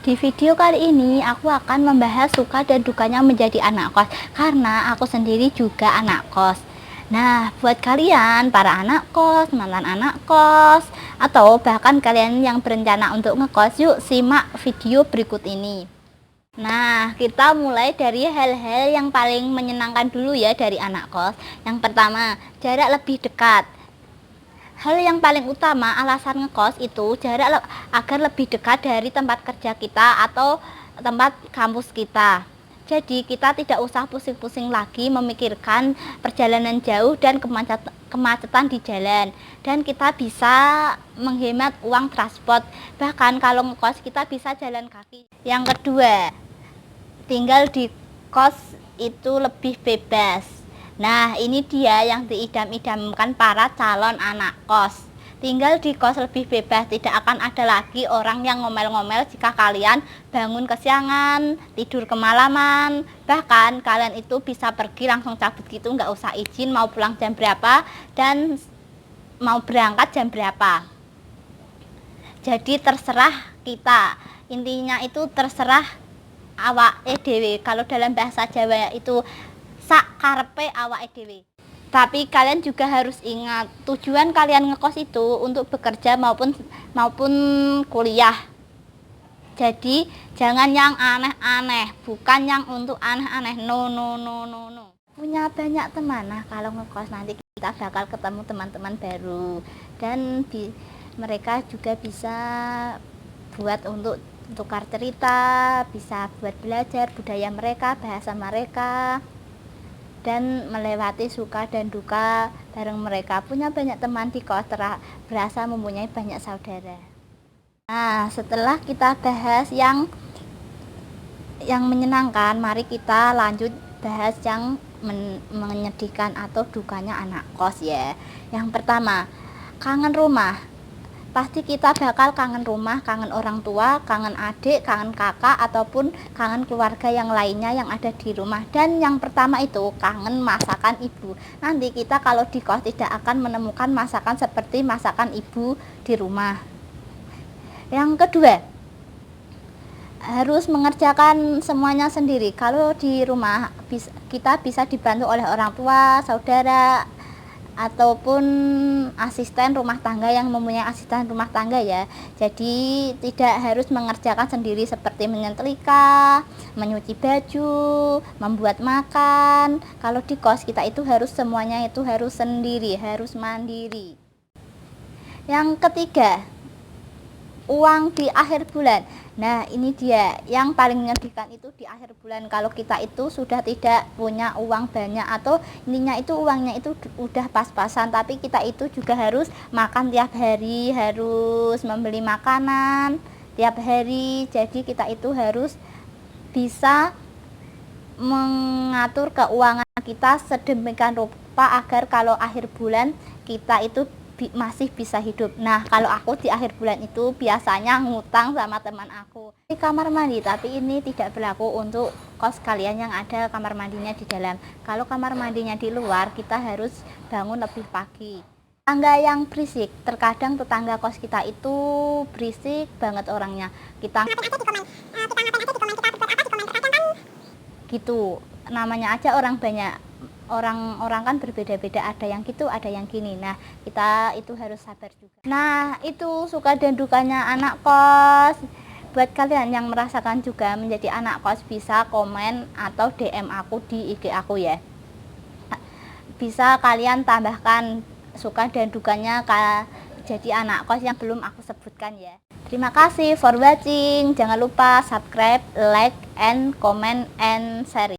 Di video kali ini aku akan membahas suka dan dukanya menjadi anak kos, karena aku sendiri juga anak kos. Nah, buat kalian para anak kos, mantan anak kos, atau bahkan kalian yang berencana untuk ngekos, yuk simak video berikut ini. Nah, kita mulai dari hal-hal yang paling menyenangkan dulu ya dari anak kos. Yang pertama, jarak lebih dekat. Hal yang paling utama alasan ngekos itu jarak agar lebih dekat dari tempat kerja kita atau tempat kampus kita. Jadi kita tidak usah pusing-pusing lagi memikirkan perjalanan jauh dan kemacetan di jalan. Dan kita bisa menghemat uang transport. Bahkan kalau ngekos kita bisa jalan kaki. Yang kedua, tinggal di kos itu lebih bebas. Nah, ini dia yang diidam-idamkan para calon anak kos. Tinggal di kos lebih bebas, tidak akan ada lagi orang yang ngomel-ngomel jika kalian bangun kesiangan, tidur kemalaman. Bahkan kalian itu bisa pergi langsung cabut gitu, nggak usah izin mau pulang jam berapa dan mau berangkat jam berapa. Jadi terserah kita. Intinya itu terserah awake dhewe. Kalau dalam bahasa Jawa itu sak karepe awake dhewe. Tapi kalian juga harus ingat, tujuan kalian ngekos itu untuk bekerja maupun kuliah. Jadi jangan yang aneh-aneh, bukan yang untuk aneh-aneh. No. Punya banyak teman. Nah, kalau ngekos nanti kita bakal ketemu teman-teman baru dan mereka juga bisa buat untuk tukar cerita, bisa buat belajar budaya mereka, bahasa mereka, dan melewati suka dan duka bareng mereka. Punya banyak teman di kos, berasa mempunyai banyak saudara. Nah, setelah kita bahas yang menyenangkan, mari kita lanjut bahas yang menyedihkan atau dukanya anak kos ya. Yang pertama, kangen rumah. Pasti kita bakal kangen rumah, kangen orang tua, kangen adik, kangen kakak, ataupun kangen keluarga yang lainnya yang ada di rumah. Dan yang pertama itu kangen masakan ibu. Nanti kita kalau di kos tidak akan menemukan masakan seperti masakan ibu di rumah. Yang kedua, harus mengerjakan semuanya sendiri. Kalau di rumah kita bisa dibantu oleh orang tua, saudara, ataupun asisten rumah tangga yang mempunyai asisten rumah tangga ya. Jadi tidak harus mengerjakan sendiri seperti menyetrika, menyuci baju, membuat makan. Kalau di kos kita itu harus semuanya itu harus sendiri, harus mandiri. Yang ketiga, uang di akhir bulan. Nah, ini dia yang paling menyedihkan itu di akhir bulan. Kalau kita itu sudah tidak punya uang banyak atau intinya itu uangnya itu udah pas-pasan, tapi kita itu juga harus makan tiap hari, harus membeli makanan tiap hari. Jadi kita itu harus bisa mengatur keuangan kita sedemikian rupa agar kalau akhir bulan kita itu masih bisa hidup. Nah, kalau aku di akhir bulan itu biasanya ngutang sama teman aku di kamar mandi, tapi ini tidak berlaku untuk kos kalian yang ada kamar mandinya di dalam. Kalau kamar mandinya di luar, kita harus bangun lebih pagi. Tetangga yang berisik, terkadang tetangga kos kita itu berisik banget orangnya. Kita gitu, namanya aja orang banyak. Orang kan berbeda-beda, ada yang gitu, ada yang gini. Nah, kita itu harus sabar juga. Nah, itu suka dan dukanya anak kos. Buat kalian yang merasakan juga menjadi anak kos, bisa komen atau DM aku di IG aku ya. Bisa kalian tambahkan suka dan dukanya jadi anak kos yang belum aku sebutkan ya. Terima kasih for watching. Jangan lupa subscribe, like, and comment, and share.